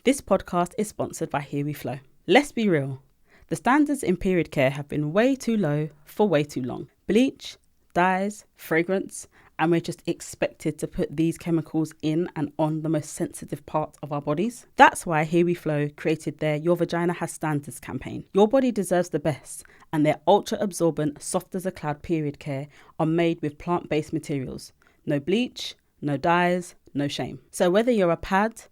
This podcast is sponsored by Here We Flow. Let's be real. The standards in period care have been way too low for way too long. Bleach, dyes, fragrance, and we're just expected to put these chemicals in and on the most sensitive parts of our bodies. That's why Here We Flow created their Your Vagina Has Standards campaign. Your body deserves the best, and their ultra-absorbent, soft as a cloud period care are made with plant-based materials. No bleach, no dyes, no shame. So whether you're a pad,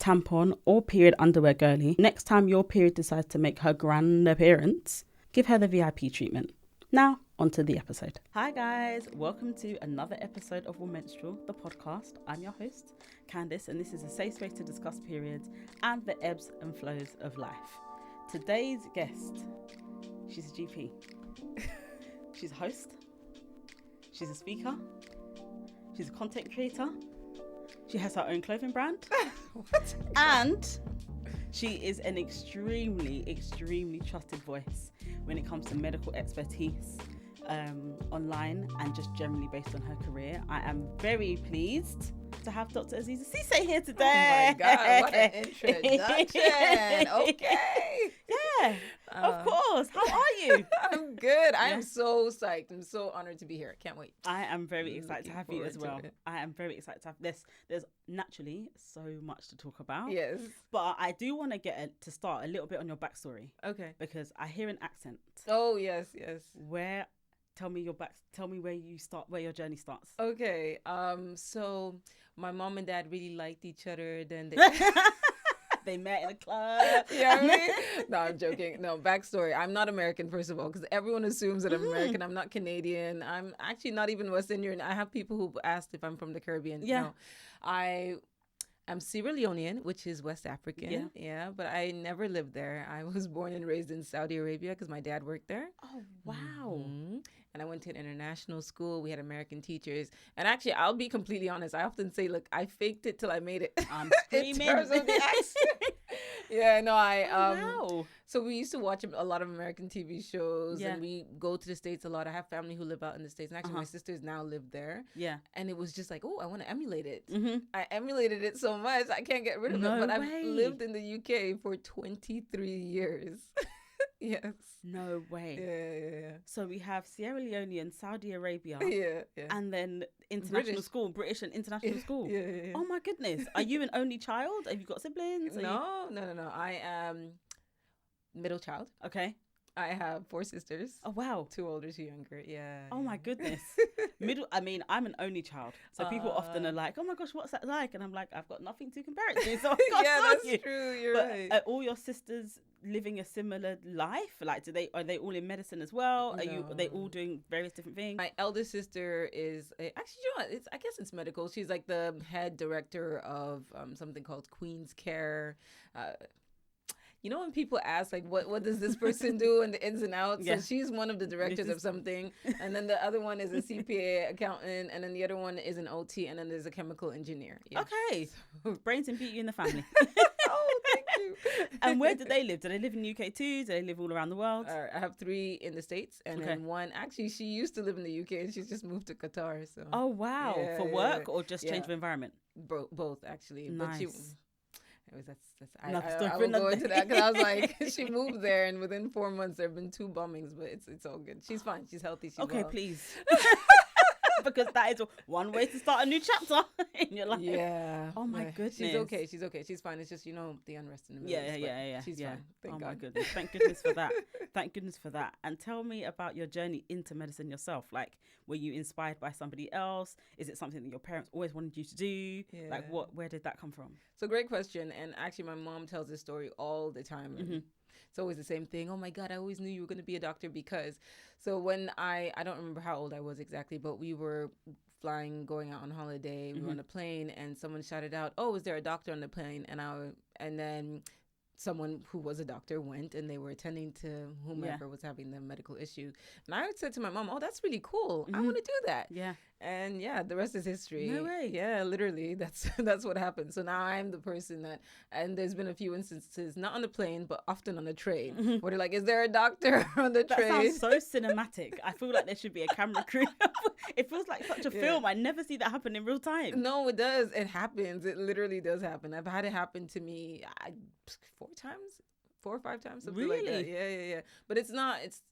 tampon or period underwear girly, next time your period decides to make her grand appearance, give her the VIP treatment. Now, onto the episode. Hi guys, welcome to another episode of Womenstrual, the podcast. I'm your host, Candice, and this is a safe space to discuss periods and the ebbs and flows of life. Today's guest, she's a GP. She's a host. She's a speaker. She's a content creator. She has her own clothing brand. What? And she is an extremely, extremely trusted voice when it comes to medical expertise online and just generally based on her career. I am very pleased to have Dr Aziza Sesay here today. Oh my God, what an introduction. Okay. Yeah, of course. How are you? I'm good. I am so psyched. I'm so honored to be here. Can't wait. I am very excited to have you as well. It. I am very excited to have this. There's naturally so much to talk about. Yes. But I do want to to start a little bit on your backstory. Okay. Because I hear an accent. Oh, yes. Tell me where you start, where your journey starts. Okay. So my mom and dad really liked each other. Then they met in a club. Yeah, I mean? No, I'm joking. No, backstory. I'm not American, first of all, because everyone assumes that I'm American. I'm not Canadian. I'm actually not even West Indian. I have people who asked if I'm from the Caribbean. Yeah. No, I'm Sierra Leonean, which is West African. Yeah, but I never lived there. I was born and raised in Saudi Arabia because my dad worked there. Oh, wow. Mm-hmm. And I went to an international school. We had American teachers. And actually, I'll be completely honest. I often say, look, I faked it till I made it. I'm screaming. In terms of the accent. Yeah, no, Wow. So we used to watch a lot of American TV shows, Yeah. and we go to the States a lot. I have family who live out in the States, and actually my sisters now live there. Yeah. And it was just like, oh, I want to emulate it. Mm-hmm. I emulated it so much, I can't get rid of No it. But way. I've lived in the UK for 23 years. Yes. No way. Yeah. So we have Sierra Leone and Saudi Arabia. Yeah. And then international British. school, British and international school. Yeah. Oh my goodness. Are you an only child? Have you got siblings? No. I am middle child. Okay. I have 4 sisters. Oh wow. 2 older, 2 younger. Yeah. Oh my goodness. I'm an only child. So people often are like, oh my gosh, what's that like? And I'm like, I've got nothing to compare it to. So I can't Yeah, tell that's you. true. You're But right. are all your sisters living a similar life? Like, are they all in medicine as well? Are they all doing various different things? My eldest sister is actually, you know what? I guess it's medical. She's like the head director of something called Queen's Care. You know when people ask like what does this person do and the ins and outs? Yeah. So she's one of the directors of something, and then the other one is a CPA accountant, and then the other one is an OT, and then there's a chemical engineer. Yeah. Okay. Brains and beauty in the family. Oh, thank you. And where do they live? Do they live in the UK too? Do they live all around the world? I have 3 in the States, and then one, actually, she used to live in the UK, and she's just moved to Qatar. So. Oh, wow. Yeah, For work or just change of environment? Both, actually. Nice. But I Story for will another go into day. that because I was like, she moved there, and within 4 months, there have been 2 bombings, but it's all good. She's fine. She's healthy. She's Okay, well. please. Because that is one way to start a new chapter in your life. Yeah. Oh my goodness. She's okay. She's fine. It's just, the unrest in the Middle East. Yeah. She's fine. Thank God. My goodness. Thank goodness for that. Thank goodness for that. And tell me about your journey into medicine yourself. Like, were you inspired by somebody else? Is it something that your parents always wanted you to do? Yeah. Like, where did that come from? So great question. And actually, my mom tells this story all the time. Mm-hmm. It's always the same thing. Oh my God, I always knew you were going to be a doctor because. So when I don't remember how old I was exactly, but we were going out on holiday. We were on a plane, and someone shouted out, "Oh, is there a doctor on the plane?" And then someone who was a doctor went and they were attending to whomever was having the medical issue. And I said to my mom, oh, that's really cool. I want to do that. Yeah. And yeah, the rest is history. No way. Yeah, literally. That's what happened. So now I'm the person that, and there's been a few instances, not on the plane, but often on the train, where they're like, is there a doctor on the train? That sounds so cinematic. I feel like there should be a camera crew. It feels like such a film. I never see that happen in real time. No, it does. It happens. It literally does happen. I've had it happen to me 4 or 5 times, something like that. Yeah. But it's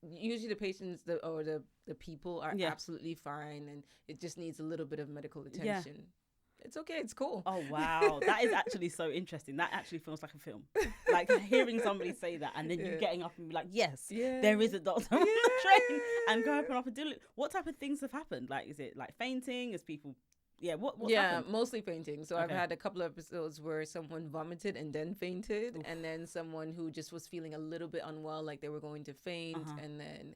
usually the patients or the people are absolutely fine, and it just needs a little bit of medical attention. Yeah. It's okay. It's cool. Oh, wow. That is actually so interesting. That actually feels like a film. Like hearing somebody say that and then you getting up and be like, yes, there is a doctor on the train, and go up and do it. What type of things have happened? Like, is it like fainting? Is people... Yeah, what's happened? Mostly fainting. So I've had a couple of episodes where someone vomited and then fainted. Oof. And then someone who just was feeling a little bit unwell, like they were going to faint. And then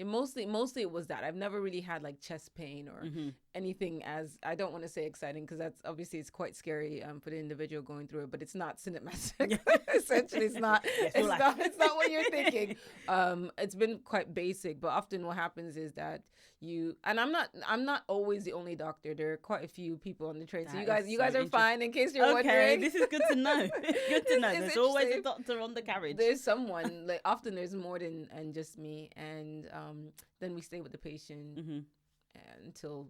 mostly it was that. I've never really had like chest pain or anything, as I don't want to say exciting, because that's obviously it's quite scary for the individual going through it, but it's not cinematic. Essentially, it's not. It's not what you're thinking. It's been quite basic, but often what happens is that I'm not always the only doctor. There are quite a few people on the train. So you guys are fine, in case you're wondering. This is good to know. Good to know. There's always a doctor on the carriage. There's someone, like often there's more than just me, and then we stay with the patient until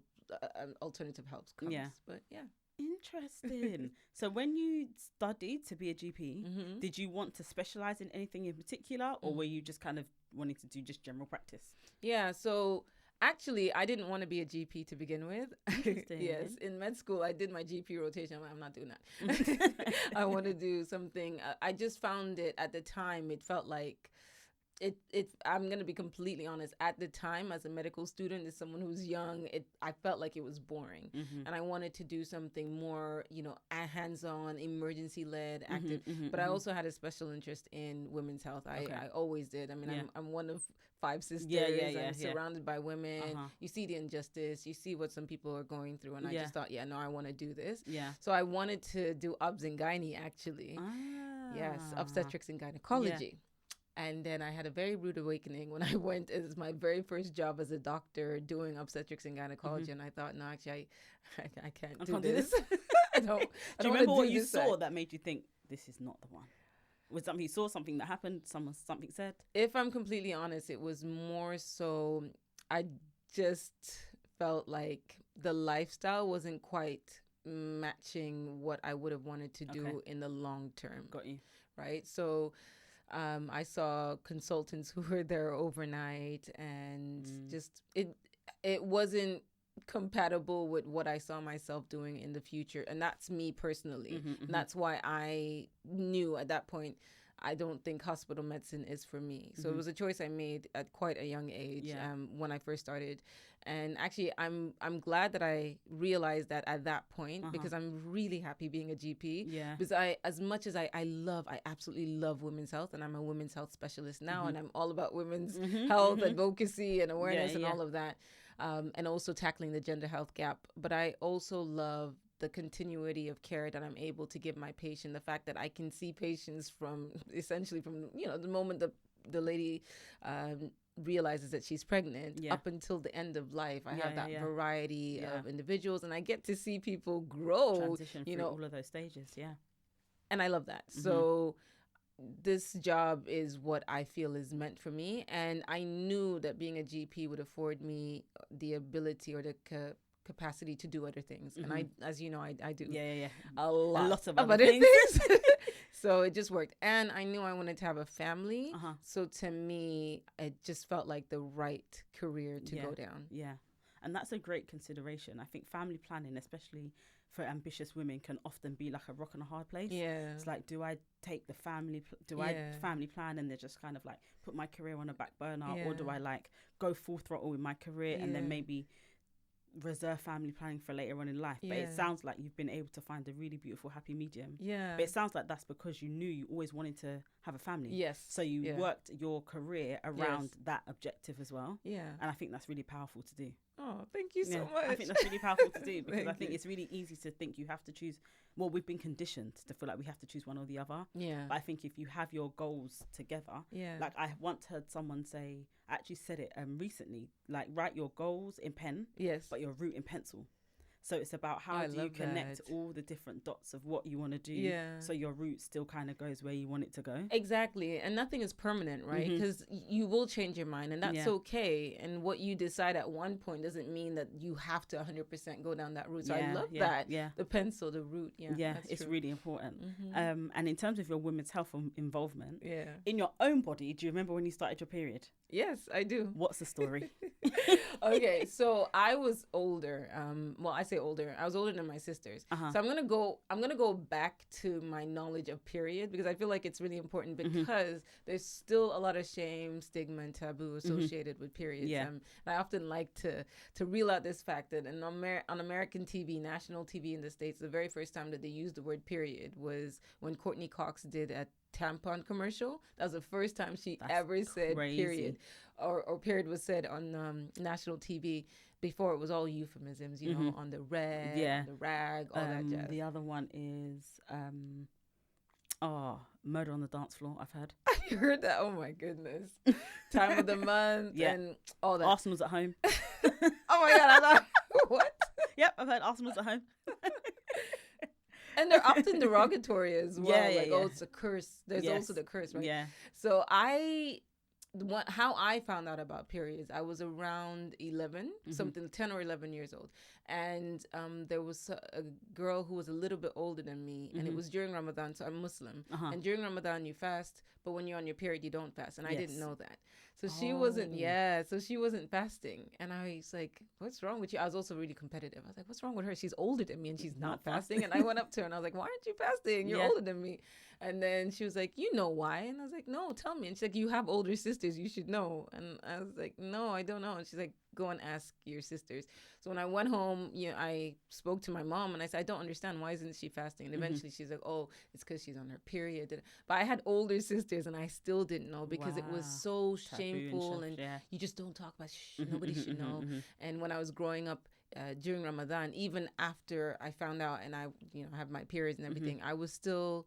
an alternative help comes. Yeah. But yeah. Interesting. So when you studied to be a GP, did you want to specialize in anything in particular, or were you just kind of wanting to do just general practice? Yeah. So actually, I didn't want to be a GP to begin with. Yes. In med school, I did my GP rotation. I'm not doing that. I want to do something. I just found it at the time, it felt like I'm going to be completely honest. At the time, as a medical student, as someone who's young, I felt like it was boring. And I wanted to do something more, hands-on, emergency-led, active. But I also had a special interest in women's health. I always did. I mean, I'm one of 5 sisters. I'm surrounded by women. You see the injustice. You see what some people are going through. And I just thought, I want to do this. So I wanted to do obs and gynae, actually. Yes, obstetrics and gynecology. And then I had a very rude awakening when I went. It was my very first job as a doctor doing obstetrics and gynecology. And I thought, no, actually, I can't do this. I don't. Do you remember what you saw that made you think, this is not the one? Was something you saw, something that happened, something said? If I'm completely honest, it was more so I just felt like the lifestyle wasn't quite matching what I would have wanted to do in the long term. Got you. Right? So I saw consultants who were there overnight, and just it wasn't compatible with what I saw myself doing in the future. And that's me personally. And that's why I knew at that point, I don't think hospital medicine is for me. So it was a choice I made at quite a young age when I first started. And actually, I'm glad that I realized that at that point, because I'm really happy being a GP. Yeah. Because as much as I absolutely love women's health, and I'm a women's health specialist now, and I'm all about women's health, advocacy, and awareness, and all of that, and also tackling the gender health gap. But I also love the continuity of care that I'm able to give my patient. The fact that I can see patients from the moment the lady realizes that she's pregnant up until the end of life. I have that variety of individuals, and I get to see people grow, transition through all of those stages. And I love that. So this job is what I feel is meant for me, and I knew that being a GP would afford me the ability or the capacity to do other things. And I, as you know, I do a lot of other things. So it just worked. And I knew I wanted to have a family. So to me, it just felt like the right career to go down. Yeah. And that's a great consideration. I think family planning, especially for ambitious women, can often be like a rock and a hard place. Yeah. It's like, do I take the family, I family plan and then just kind of like put my career on a back burner, or do I like go full throttle with my career and then maybe reserve family planning for later on in life. But it sounds like you've been able to find a really beautiful, happy medium. Yeah. But it sounds like that's because you knew you always wanted to have a family. Yes. So you worked your career around that objective as well. Yeah. And I think that's really powerful to do. Oh, thank you so much. I think that's really powerful to do, because I think it's really easy to think you have to choose. Well, we've been conditioned to feel like we have to choose one or the other. Yeah. But I think if you have your goals together, like I once heard someone say, I actually said it recently, like write your goals in pen, but your route in pencil. So it's about how do you connect all the different dots of what you want to do, so your route still kind of goes where you want it to go. Exactly. And nothing is permanent, right? Because you will change your mind, and that's okay. And what you decide at one point doesn't mean that you have to 100% go down that route. So I love that. Yeah. The pencil, the route. Yeah, it's really important. And in terms of your women's health involvement, in your own body, do you remember when you started your period? Yes, I do. What's the story? Okay, so I was older. Well, I say older. I was older than my sisters. So I'm gonna go back to my knowledge of period, because I feel like it's really important, because there's still a lot of shame, stigma, and taboo associated with periods. And I often like to reel out this fact that on American TV, national TV in the States, the very first time that they used the word period was when Courtney Cox did a tampon commercial. That was the first time she ever said period, or period was said on national TV. Before, it was all euphemisms, you know, on the red, on the rag, all that jazz. The other one is murder on the dance floor, I've heard. You heard that? Oh my goodness. Time of the month and all that. Arsenal's at home. Oh my God, I thought, what? Yep, I've heard Arsenal's at home. And they're often derogatory as well. Oh, it's a curse. There's also the curse, right? Yeah. So how I found out about periods, I was around 11, something 10 or 11 years old. And there was a girl who was a little bit older than me, and it was during Ramadan, so I'm Muslim. And during Ramadan, you fast, but when you're on your period, you don't fast. And I didn't know that. So she wasn't fasting. And I was like, what's wrong with you? I was also really competitive. I was like, what's wrong with her? She's older than me and she's not fasting. And I went up to her and I was like, why aren't you fasting? You're older than me. And then she was like, you know why? And I was like, no, tell me. And she's like, you have older sisters. You should know. And I was like, no, I don't know. And she's like, go and ask your sisters. So when I went home, I spoke to my mom and I said, I don't understand. Why isn't she fasting? And eventually she's like, oh, it's because she's on her period. But I had older sisters and I still didn't know, because it was so shameful and you just don't talk about nobody should know. And when I was growing up during Ramadan, even after I found out and I have my periods and everything, I would still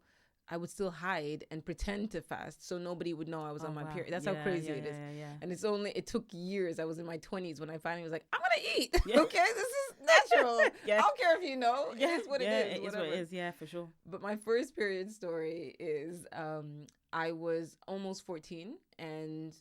hide and pretend to fast so nobody would know I was on my period. That's how crazy it is. And it took years. I was in my 20s when I finally was like, I'm going to eat. Okay, this is natural. I don't care if you know. It is what it is. It is what it is. Yeah, for sure. But my first period story is I was almost 14. And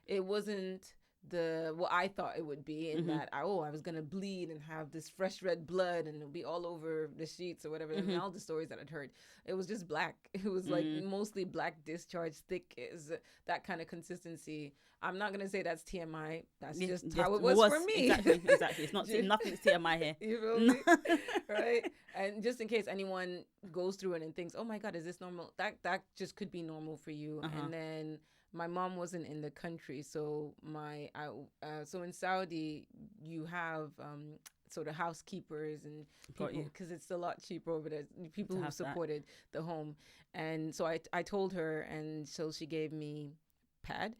it wasn't what I thought it would be, in that I was gonna bleed and have this fresh red blood and it'll be all over the sheets or whatever. And all the stories that I'd heard, it was just black. It was like mostly black discharge, thick, is that kind of consistency. I'm not gonna say that's TMI. That's just how it was for me. Exactly. It's not nothing's TMI here. You feel me? Right? And just in case anyone goes through it and thinks, oh my God, is this normal? That just could be normal for you. And then my mom wasn't in the country, so so in Saudi you have sort of housekeepers and people, because it's a lot cheaper over there. People who supported the home, and so I told her, and so she gave me pad.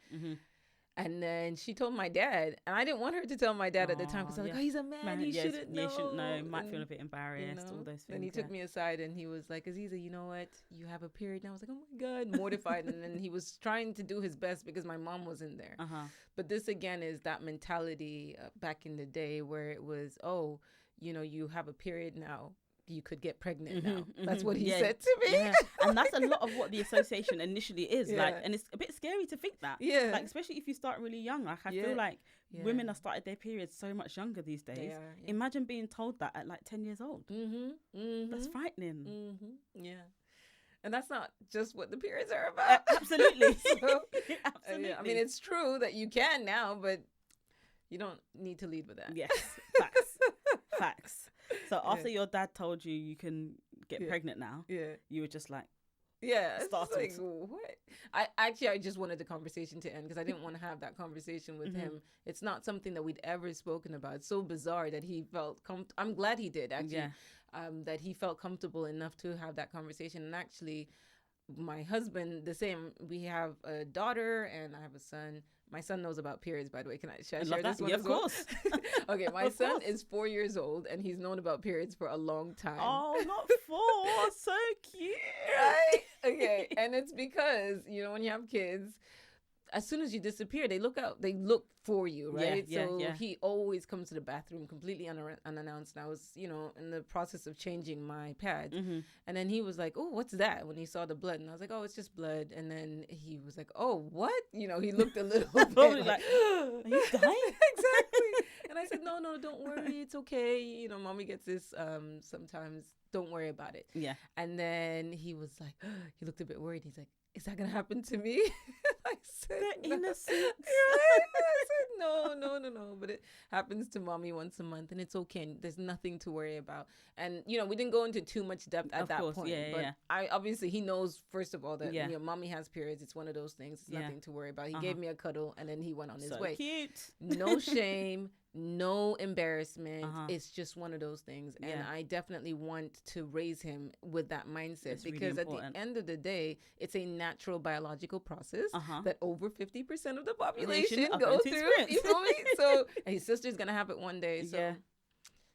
And then she told my dad, and I didn't want her to tell my dad at the time, because I was like, oh, he's a man, he shouldn't know. You shouldn't know. Might feel a bit embarrassed, all those things. And he took me aside and he was like, Aziza, you know what? You have a period. And I was like, oh my God, mortified. And then he was trying to do his best because my mom wasn't there. But this again is that mentality back in the day where it was, oh, you have a period now. You could get pregnant now. That's what he said to me. And that's a lot of what the association initially is like, and it's a bit scary to think that. Like, especially if you start really young. Like, I feel like women have started their periods so much younger these days. Imagine being told that at like 10 years old. That's frightening. And that's not just what the periods are about. Absolutely. Absolutely. I mean, it's true that you can now, but you don't need to lead with that. Yes, facts. So after your dad told you can get pregnant now, you were just like, Yeah, it's just startled. like what? I just wanted the conversation to end because I didn't want to have that conversation with him. It's not something that we'd ever spoken about. It's so bizarre that he felt I'm glad he did actually. Yeah. That he felt comfortable enough to have that conversation. And actually, my husband the same. We have a daughter and I have a son. My son knows about periods, by the way. Should I share this one Yeah, as of well? course. Okay, my Of son course. is 4 years old and he's known about periods for a long time. Oh, not 4. So cute. Right? Okay. And it's because, when you have kids, as soon as you disappear, they look for you, right? Yeah. He always comes to the bathroom completely unannounced. And I was, in the process of changing my pad. And then he was like, oh, what's that? When he saw the blood. And I was like, oh, it's just blood. And then he was like, oh, what? He looked a little bit like, are you dying? Exactly. And I said, no, don't worry. It's okay. Mommy gets this sometimes. Don't worry about it. Yeah. And then he was like, he looked a bit worried. He's like, is that going to happen to me? I said, They're no. innocent. Right? I said, no. But it happens to mommy once a month and it's okay. There's nothing to worry about. And, we didn't go into too much depth at that point. Yeah. Obviously he knows, first of all, that, Yeah. Mommy has periods. It's one of those things. It's nothing to worry about. He Uh-huh. gave me a cuddle and then he went on his So way. cute. No shame. No embarrassment. Uh-huh. It's just one of those things. And Yeah. I definitely want to raise him with that mindset It's really because at the important. end of the day, it's a natural biological process Uh-huh. that over 50% of the population are go going to through. experience. You feel me? So and his sister's going to have it one day. So Yeah.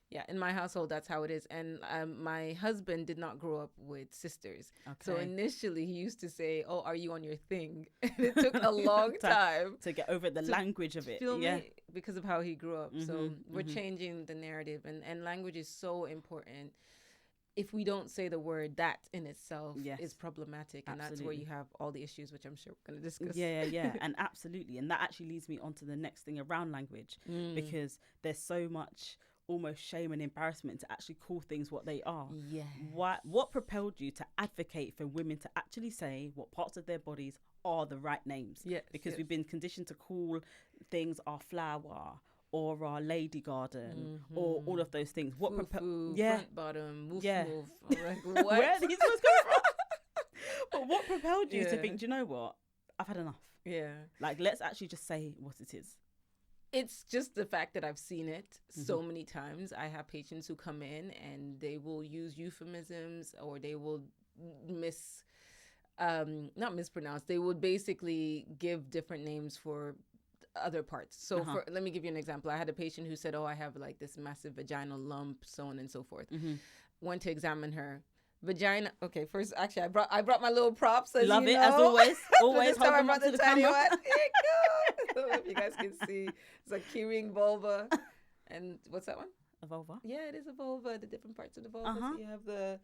yeah, in my household, that's how it is. And my husband did not grow up with sisters. Okay. So initially he used to say, oh, are you on your thing? And it took a long time to get over the language of it. feel Yeah. me? Because of how he grew up. So we're mhm. changing the narrative, and language is so important. If we don't say the word, that in itself Yes. is problematic, and that's where Absolutely. you have all the issues, which I'm sure we're going to discuss. Yeah. And absolutely. And that actually leads me on to the next thing around language, because there's so much almost shame and embarrassment to actually call things what they are. Yeah. What propelled you to advocate for women to actually say what parts of their bodies are the right names? Yes, because we've been conditioned to call things our flower or our lady garden or all of those things. What front bottom, woof Yeah. woof. I'm like, what? Where are these words coming from? But what propelled you to Yeah. think, do you know what? I've had enough. Yeah. Like, let's actually just say what it is. It's just the fact that I've seen it so many times. I have patients who come in and they will use euphemisms or they will not mispronounce. They would basically give different names for other parts. So let me give you an example. I had a patient who said, oh, I have like this massive vaginal lump, so on and so forth. Went to examine her. Vagina. Okay, first, actually, I brought my little props. As Love you it, know. as always. So Always this time hold I them brought up to the the tiny camera. one. Here you go. I don't know if you guys can see. It's a keyring vulva. And what's that one? A vulva. Yeah, it is a vulva. The different parts of the vulva. Uh-huh. So you have the.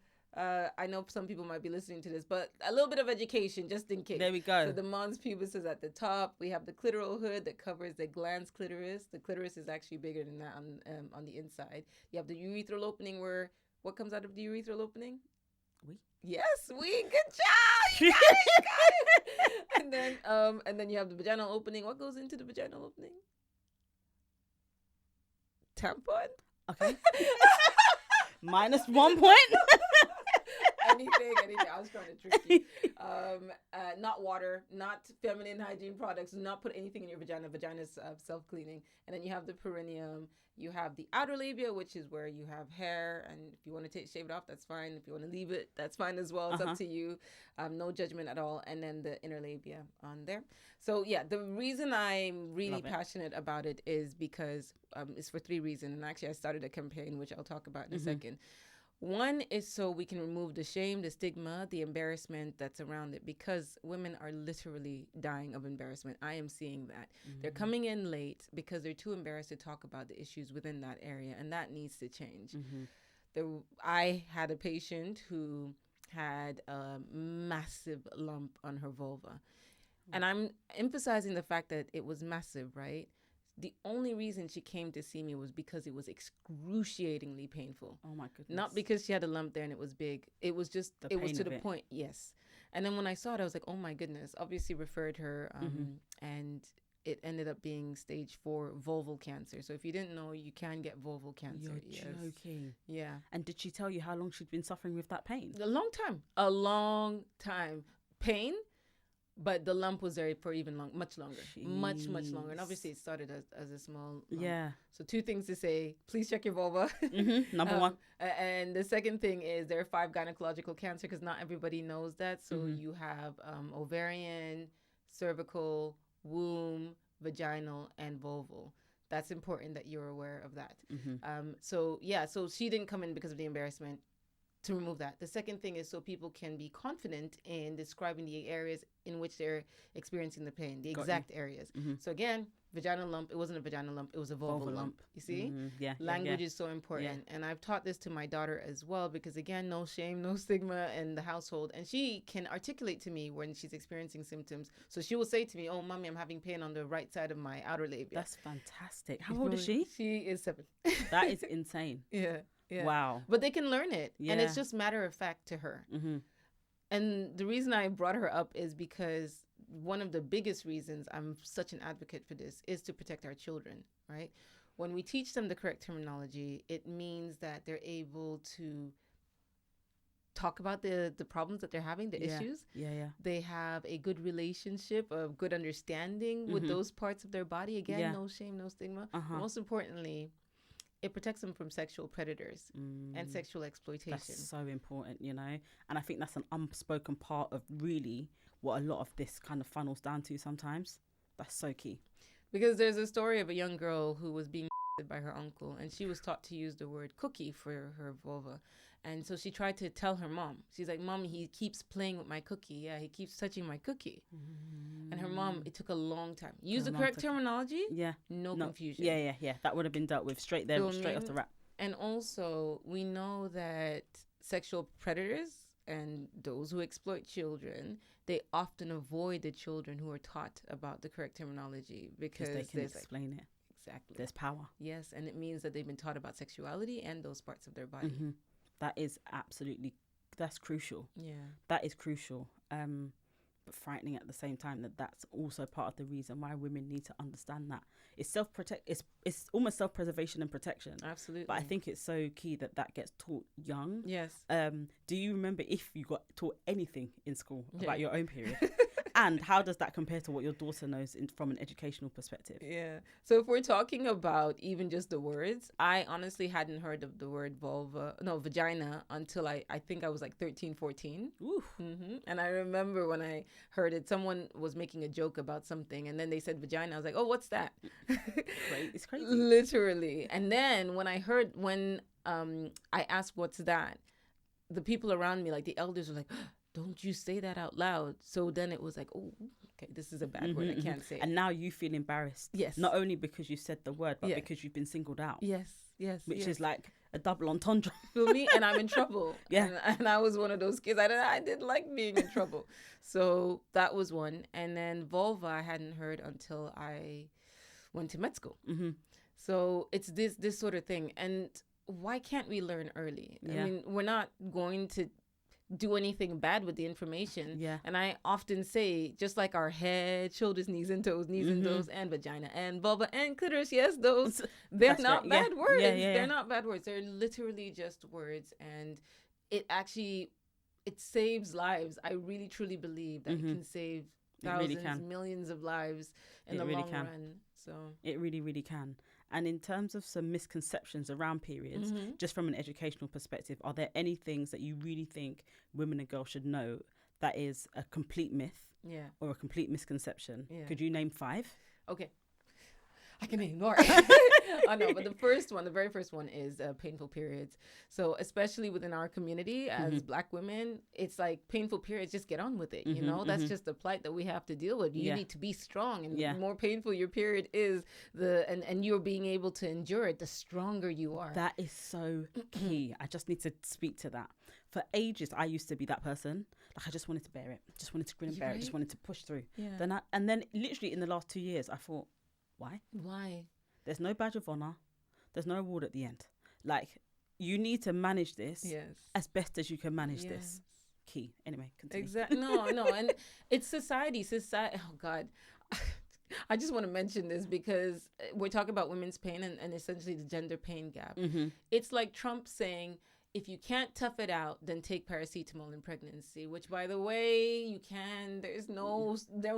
I know some people might be listening to this, but a little bit of education just in case. There we go. So the mons pubis is at the top. We have the clitoral hood that covers the glans clitoris. The clitoris is actually bigger than that on the inside. You have the urethral opening where what comes out of the urethral opening? Yes, we. Good job. You got it. And then you have the vaginal opening. What goes into the vaginal opening? Tampon. Okay. -1 point. anything. I was trying to trick you. Not water, not feminine hygiene products. Do not put anything in your vagina. Vagina is self-cleaning. And then you have the perineum. You have the outer labia, which is where you have hair. And if you want to shave it off, that's fine. If you want to leave it, that's fine as well. It's up to you. No judgment at all. And then the inner labia on there. So yeah, the reason I'm really passionate about it is because it's for 3 reasons. And actually, I started a campaign, which I'll talk about in a second. One is so we can remove the shame, the stigma, the embarrassment that's around it, because women are literally dying of embarrassment. I am seeing that. They're coming in late because they're too embarrassed to talk about the issues within that area, and that needs to change. I had a patient who had a massive lump on her vulva, and I'm emphasizing the fact that it was massive, right? The only reason she came to see me was because it was excruciatingly painful. Oh my goodness. Not because she had a lump there and it was big. It was just, it was to the point. Yes. And then when I saw it, I was like, oh my goodness. Obviously referred her. And it ended up being stage 4 vulval cancer. So if you didn't know, you can get vulval cancer. You're joking. Yeah. And did she tell you how long she'd been suffering with that pain? A long time. Pain, but the lump was there for even much longer. Much longer. And obviously it started as a small lump. Yeah. So 2 things to say: please check your vulva. Number one. And the second thing is there are 5 gynecological cancer, because not everybody knows that. So you have ovarian, cervical, womb, vaginal, and vulval. That's important that you're aware of that. So she didn't come in because of the embarrassment, to remove that. The second thing is so people can be confident in describing the areas in which they're experiencing the pain, the exact areas. So again, vaginal lump, it wasn't a vaginal lump, it was a vulval lump. You see? Language is so important. And I've taught this to my daughter as well, because again, no shame, no stigma in the household. And she can articulate to me when she's experiencing symptoms. So she will say to me, "Oh, mommy, I'm having pain on the right side of my outer labia." That's fantastic. How old is she? She is 7. That is insane. Yeah. Wow. But they can learn it. And it's just matter of fact to her. And the reason I brought her up is because one of the biggest reasons I'm such an advocate for this is to protect our children, right? When we teach them the correct terminology, it means that they're able to talk about the problems that they're having, the issues. They have a good relationship, a good understanding with those parts of their body. Again, no shame, no stigma. Most importantly, it protects them from sexual predators and sexual exploitation. That's so important, you know. And I think that's an unspoken part of really what a lot of this kind of funnels down to sometimes. That's so key. Because there's a story of a young girl who was being by her uncle, and she was taught to use the word cookie for her vulva. And so she tried to tell her mom. She's like, "Mom, he keeps playing with my cookie. Yeah, he keeps touching my cookie." And her mom, it took a long time. Use the correct terminology. No confusion. That would have been dealt with straight there, straight off the wrap. And also, we know that sexual predators and those who exploit children, they often avoid the children who are taught about the correct terminology, because they can explain it. Exactly. There's power. Yes, and it means that they've been taught about sexuality and those parts of their body. That is that's crucial. Yeah. That is crucial. But frightening at the same time, that's also part of the reason why women need to understand that. It's it's almost self-preservation and protection. Absolutely. But I think it's so key that gets taught young. Yes. Do you remember if you got taught anything in school about your own period? And how does that compare to what your daughter knows from an educational perspective? Yeah. So if we're talking about even just the words, I honestly hadn't heard of the word vagina until I think I was like 13, 14. Ooh. And I remember when I heard it, someone was making a joke about something, and then they said vagina. I was like, "Oh, what's that?" It's crazy. Literally. And then when I asked, "What's that?" the people around me, like the elders, were like, "Don't you say that out loud." So then it was like, "Oh, okay, this is a bad word. I can't say it." And now you feel embarrassed. Yes. Not only because you said the word, but because you've been singled out. Yes. Which is like a double entendre. For me, and I'm in trouble. And I was one of those kids. I didn't like being in trouble. So that was one. And then vulva, I hadn't heard until I went to med school. So it's this sort of thing. And why can't we learn early? I mean, we're not going to do anything bad with the information. And I often say, just like our head, shoulders, knees and toes, and vagina and vulva and clitoris, yes, those, they're not bad words. They're not bad words. They're literally just words. And it saves lives. I really, truly believe that it can save thousands, millions of lives in the long run. So it really, really can. And in terms of some misconceptions around periods, just from an educational perspective, are there any things that you really think women and girls should know that is a complete myth or a complete misconception? Could you name 5? Okay. I can name more. I know, but the very first one is painful periods. So especially within our community as Black women, it's like painful periods, just get on with it. You know, that's just the plight that we have to deal with. You need to be strong, and the more painful your period is, and you're being able to endure it, the stronger you are. That is so key. I just need to speak to that. For ages, I used to be that person. Like, I just wanted to bear it. Just wanted to grin and bear it. Just wanted to push through. And then literally in the last 2 years, I thought, why? There's no badge of honor. There's no award at the end. Like, you need to manage this as best as you can manage this. Key. Anyway, continue. Exactly. No. And it's society. Oh, God. I just want to mention this because we're talking about women's pain and essentially the gender pain gap. It's like Trump saying, if you can't tough it out, then take paracetamol in pregnancy, which, by the way, you can. There's no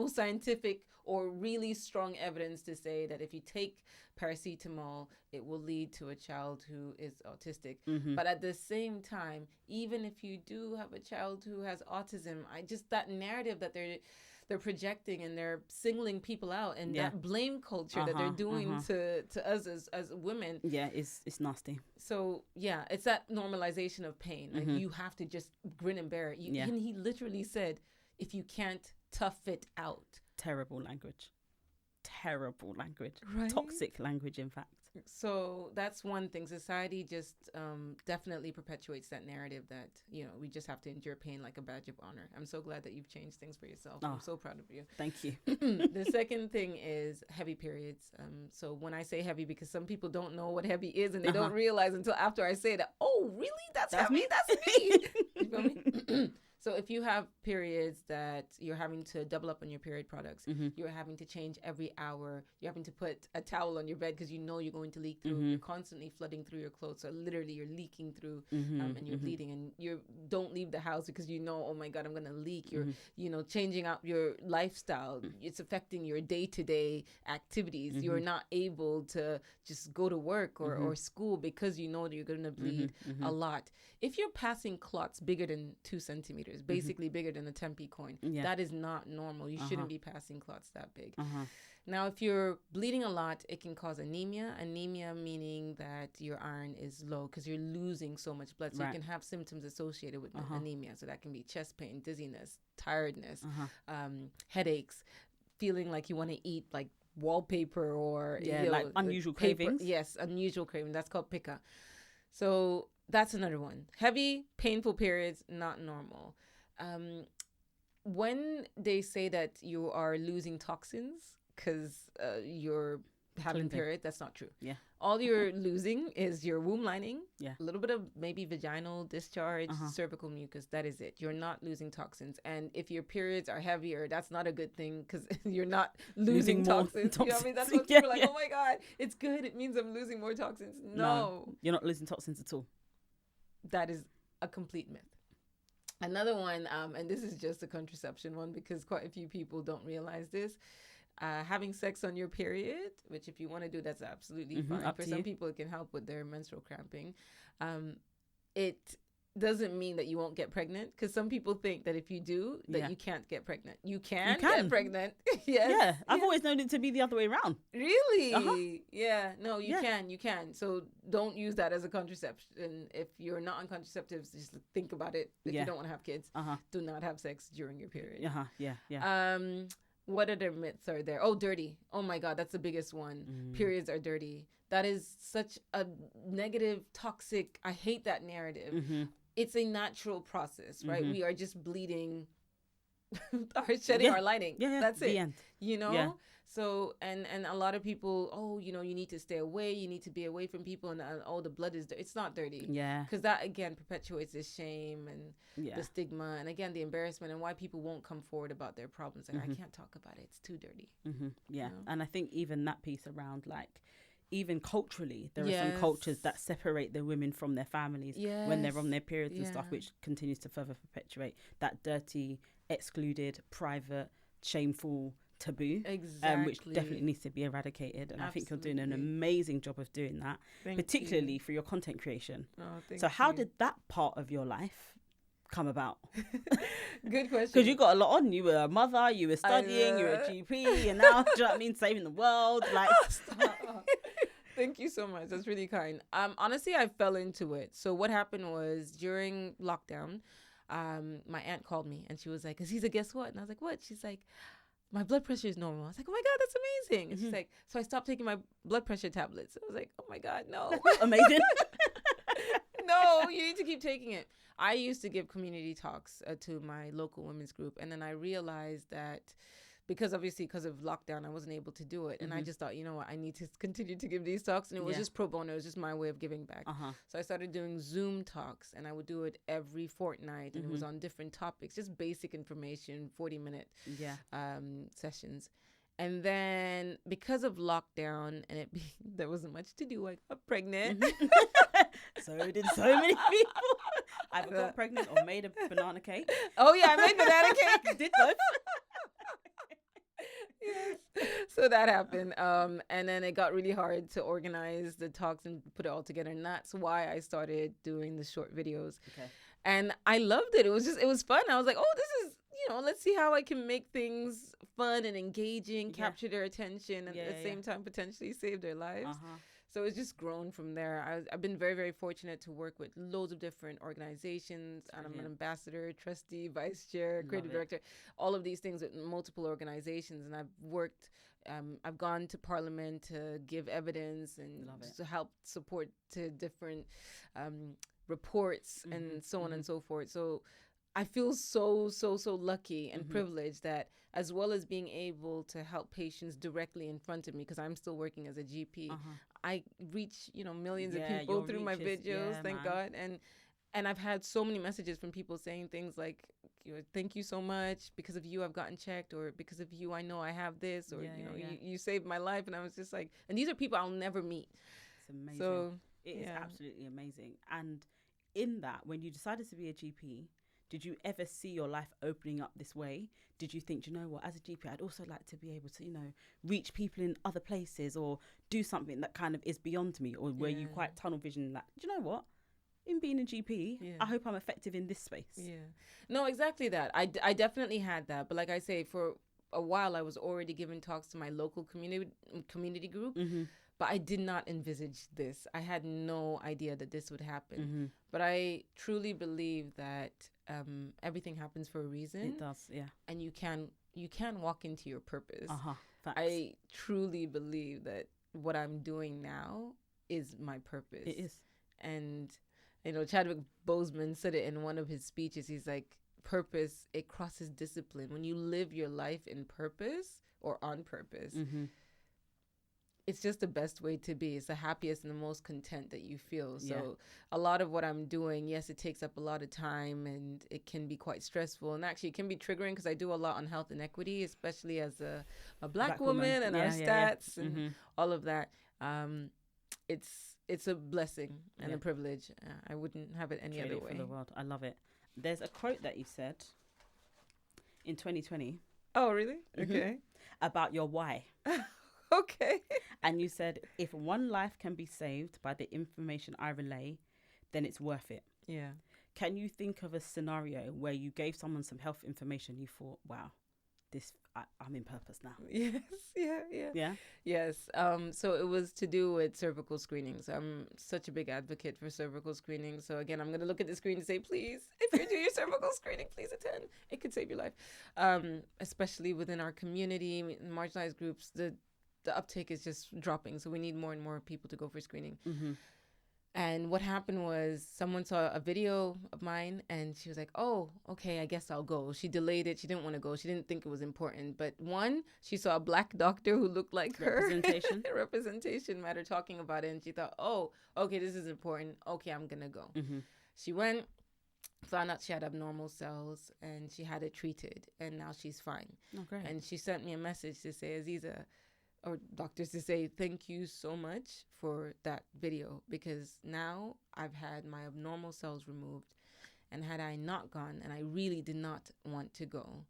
scientific or really strong evidence to say that if you take paracetamol, it will lead to a child who is autistic. But at the same time, even if you do have a child who has autism, that narrative that they're projecting and they're singling people out, and that blame culture that they're doing to us as women. Yeah, it's nasty. So yeah, it's that normalization of pain. Like you have to just grin and bear it. And he literally said, if you can't tough it out. Terrible language. Right? Toxic language, in fact. So that's one thing. Society just definitely perpetuates that narrative that, we just have to endure pain like a badge of honor. I'm so glad that you've changed things for yourself. I'm so proud of you. Thank you. The second thing is heavy periods. So when I say heavy, because some people don't know what heavy is and they don't realize until after I say that, oh, really? That's heavy? me? That's me. You feel me? So if you have periods that you're having to double up on your period products, you're having to change every hour, you're having to put a towel on your bed because you're going to leak through, you're constantly flooding through your clothes. So literally you're leaking through and you're bleeding, and you don't leave the house because oh my God, I'm going to leak. You're, changing out your lifestyle. It's affecting your day-to-day activities. You're not able to just go to work or school because that you're going to bleed a lot. If you're passing clots bigger than 2 centimeters, basically bigger than a 10p coin, that is not normal. You shouldn't be passing clots that big. Now, if you're bleeding a lot, it can cause anemia. Anemia meaning that your iron is low because you're losing so much blood. So you can have symptoms associated with anemia. So that can be chest pain, dizziness, tiredness, headaches, feeling like you want to eat like wallpaper or like unusual cravings. Yes, unusual craving. That's called pica. So that's another one. Heavy, painful periods, not normal. When they say that you are losing toxins because you're having period, that's not true. Yeah. All you're losing is your womb lining, a little bit of maybe vaginal discharge, cervical mucus. That is it. You're not losing toxins. And if your periods are heavier, that's not a good thing because you're not losing toxins. You know what I mean? That's what people are like, oh my God, it's good. It means I'm losing more toxins. No. You're not losing toxins at all. That is a complete myth. Another one, and this is just a contraception one because quite a few people don't realize this. Having sex on your period, which if you want to do, that's absolutely fine. For some people, it can help with their menstrual cramping. It doesn't mean that you won't get pregnant because some people think that if you do, that you can't get pregnant. You can get pregnant. Yes. Yeah. I've always known it to be the other way around. Really? Yeah. No, you can. You can. So don't use that as a contraception. If you're not on contraceptives, just think about it. If you don't want to have kids, do not have sex during your period. Yeah. What other myths are there? Oh, dirty. Oh my God, that's the biggest one. Periods are dirty. That is such a negative, toxic. I hate that narrative. It's a natural process, right? We are just bleeding, shedding our lining. That's it. End. So and a lot of people, you need to stay away. You need to be away from people, and the blood is dirty. It's not dirty. Yeah. Because that again perpetuates the shame and the stigma, and again the embarrassment, and why people won't come forward about their problems. Like I can't talk about it. It's too dirty. Yeah. And I think even that piece around even culturally, there are some cultures that separate the women from their families when they're on their periods and stuff, which continues to further perpetuate that dirty, excluded, private, shameful taboo, which definitely needs to be eradicated. And I think you're doing an amazing job of doing that, particularly for your content creation. So how did that part of your life come about? Good question. Because you got a lot on. You were a mother, you were studying, you were a GP, and now, do you know what I mean, saving the world. Thank you so much. That's really kind. Honestly, I fell into it. So what happened was during lockdown, my aunt called me and she was like, Aziza, guess what? And I was like, what? She's like, my blood pressure is normal. I was like, oh my God, that's amazing. And she's like, so I stopped taking my blood pressure tablets. I was like, oh my God, no. Amazing. No, you need to keep taking it. I used to give community talks to my local women's group. And then I realized that because of lockdown, I wasn't able to do it. And I just thought, you know what, I need to continue to give these talks. And it was just pro bono. It was just my way of giving back. So I started doing Zoom talks, and I would do it every fortnight. And it was on different topics, just basic information, 40-minute sessions. And then because of lockdown and there wasn't much to do, I got pregnant. So did so many people. Either got pregnant or made a banana cake. Oh yeah, I made banana cake. Did both. Yes. So that happened. And then it got really hard to organize the talks and put it all together. And that's why I started doing the short videos. Okay. And I loved it. It was fun. I was like, oh, this is, let's see how I can make things fun and engaging, capture their attention, and at the same time potentially save their lives. So it's just grown from there. I've been very, very fortunate to work with loads of different organizations. And I'm an ambassador, trustee, vice chair, creative director, all of these things with multiple organizations. And I've gone to parliament to give evidence and to help support to different reports and so on and so forth. So I feel so lucky and privileged that, as well as being able to help patients directly in front of me, because I'm still working as a GP, I reach, millions of people through my videos, thank God. And I've had so many messages from people saying things like, thank you so much. Because of you, I've gotten checked, or because of you, I know I have this, or, you saved my life. And I was just like, and these are people I'll never meet. It's amazing. So it is absolutely amazing. And in that, when you decided to be a GP, did you ever see your life opening up this way? Did you think, you know what, as a GP, I'd also like to be able to, reach people in other places, or do something that kind of is beyond me? Or were you quite tunnel vision, like, do you know what? In being a GP, I hope I'm effective in this space. Yeah. No, exactly that. I definitely had that. But like I say, for a while, I was already giving talks to my local community group. But I did not envisage this. I had no idea that this would happen. But I truly believe that everything happens for a reason. It does, yeah. And you can walk into your purpose. Facts. I truly believe that what I'm doing now is my purpose. It is. And, Chadwick Boseman said it in one of his speeches. He's like, purpose, it crosses discipline. When you live your life in purpose or on purpose, it's just the best way to be. It's the happiest and the most content that you feel. So a lot of what I'm doing, yes, it takes up a lot of time and it can be quite stressful. And actually it can be triggering, because I do a lot on health and equity, especially as a black woman and our stats and all of that. It's a blessing and a privilege. I wouldn't have it any other way. For the world. I love it. There's a quote that you said in 2020. Oh, really? Okay. About your why. Okay. And you said, if one life can be saved by the information I relay, then it's worth it. Yeah. Can you think of a scenario where you gave someone some health information, you thought, wow, I'm in purpose now? Yes. Yeah. Yes. So it was to do with cervical screenings. I'm such a big advocate for cervical screening. So again, I'm going to look at the screen and say, please, if you're doing your cervical screening, please attend. It could save your life. Especially within our community, marginalized groups, the uptake is just dropping. So we need more and more people to go for screening. And what happened was someone saw a video of mine and she was like, oh, okay, I guess I'll go. She delayed it. She didn't want to go. She didn't think it was important. But one, she saw a black doctor who looked like her. Representation matter, talking about it. And she thought, oh, okay, this is important. Okay, I'm going to go. She went, found out she had abnormal cells, and she had it treated. And now she's fine. Oh, great. And she sent me a message to say, Aziza, or doctors, to say thank you so much for that video, because now I've had my abnormal cells removed, and had I not gone, and I really did not want to go,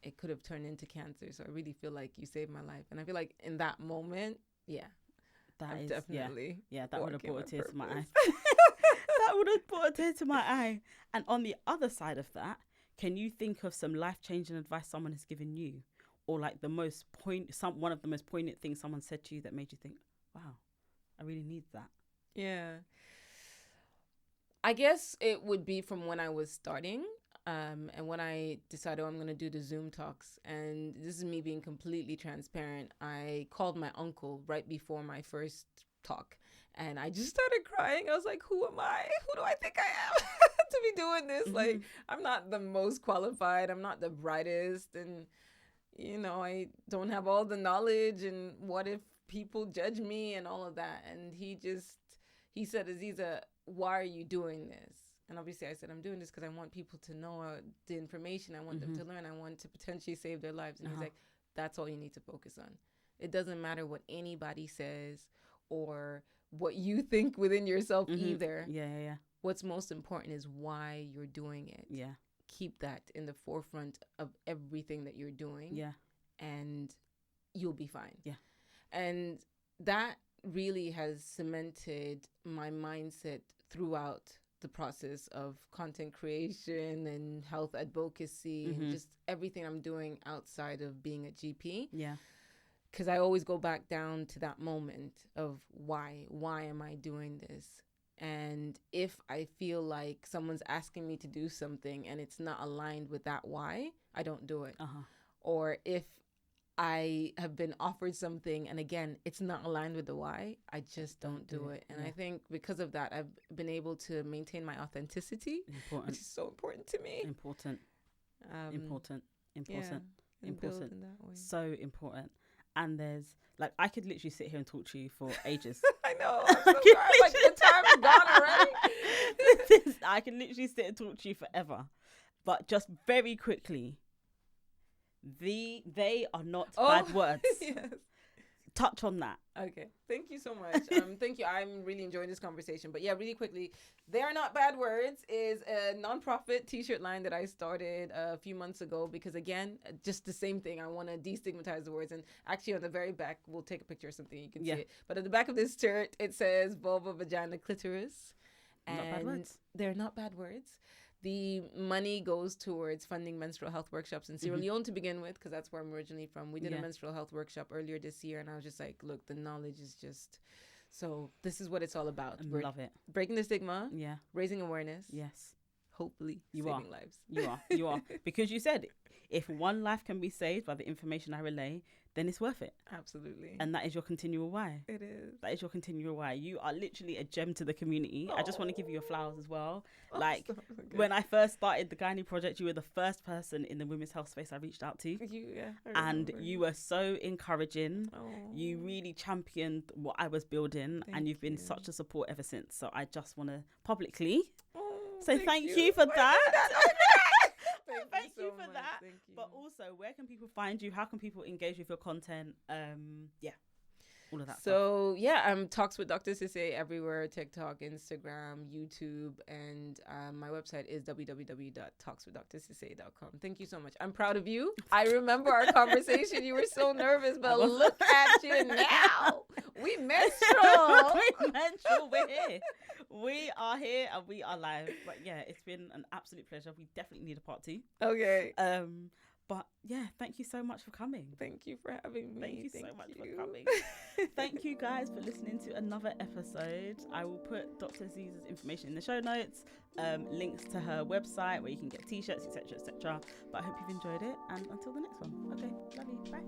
it could have turned into cancer. So I really feel like you saved my life. And I feel like in that moment, that would have brought a tear to my eye. That would have brought a tear to my eye. And on the other side of that, can you think of some life-changing advice someone has given you? Or like one of the most poignant things someone said to you that made you think, wow, I really need that? Yeah. I guess it would be from when I was starting, and when I decided I'm going to do the Zoom talks. And this is me being completely transparent. I called my uncle right before my first talk, and I just started crying. I was like, who am I? Who do I think I am to be doing this? Like, I'm not the most qualified. I'm not the brightest. And I don't have all the knowledge, and what if people judge me and all of that? And he said, Aziza, why are you doing this? And obviously I said, I'm doing this because I want people to know the information. I want them to learn. I want to potentially save their lives. And he's like, That's all you need to focus on. It doesn't matter what anybody says or what you think within yourself either. Yeah. What's most important is why you're doing it. Yeah. Keep that in the forefront of everything that you're doing. Yeah. And you'll be fine. Yeah. And that really has cemented my mindset throughout the process of content creation and health advocacy and just everything I'm doing outside of being a GP. Yeah. Because I always go back down to that moment of why am I doing this? And if I feel like someone's asking me to do something and it's not aligned with that why, I don't do it. Or if I have been offered something and again, it's not aligned with the why, I just don't do it. And I think because of that, I've been able to maintain my authenticity, which is so important to me. Important. Yeah, important. In that way. So important. And there's like, I could literally sit here and talk to you for ages. I know. I'm so sorry. Like the time's gone already. I can literally sit and talk to you forever. But just very quickly, they are not bad words. Yes. Touch on that. Okay. Thank you so much. Thank you. I'm really enjoying this conversation. But yeah, really quickly, They Are Not Bad Words is a nonprofit t-shirt line that I started a few months ago because, again, just the same thing. I want to destigmatize the words. And actually on the very back, we'll take a picture or something. You can see it. But at the back of this shirt, it says vulva, vagina, clitoris. And not bad words. They're not bad words. The money goes towards funding menstrual health workshops in Sierra Leone to begin with, because that's where I'm originally from. We did a menstrual health workshop earlier this year, and I was just like, look, the knowledge is just... So this is what it's all about. I love it. Breaking the stigma. Yeah. Raising awareness. Yes. Hopefully saving lives. You are. Because you said, if one life can be saved by the information I relay, then it's worth it. Absolutely. And that is your continual why. It is. That is your continual why. You are literally a gem to the community. I just want to give you your flowers as well. When I first started the Gynae Project, you were the first person in the women's health space I reached out to. And you were so encouraging. You really championed what I was building. And you've been such a support ever since. So I just want to publicly say thank you for that. Thank you for that. But also, where can people find you? How can people engage with your content? All of that stuff. Talks with Dr Sesay everywhere: TikTok, Instagram, YouTube, and my website is www.talkswithdrsesay.com. Thank you so much. I'm proud of you. I remember our conversation. You were so nervous, but look at you now. We menstrual. We're here. We are here and we are live. But yeah, it's been an absolute pleasure. We definitely need a part 2. Okay. But yeah, thank you so much for coming. Thank you for having me. Thank you so much for coming. Thank you guys for listening to another episode. I will put Dr. Aziza's information in the show notes, links to her website where you can get t-shirts, etc., etc. But I hope you've enjoyed it, and until the next one. Okay, love you. Bye.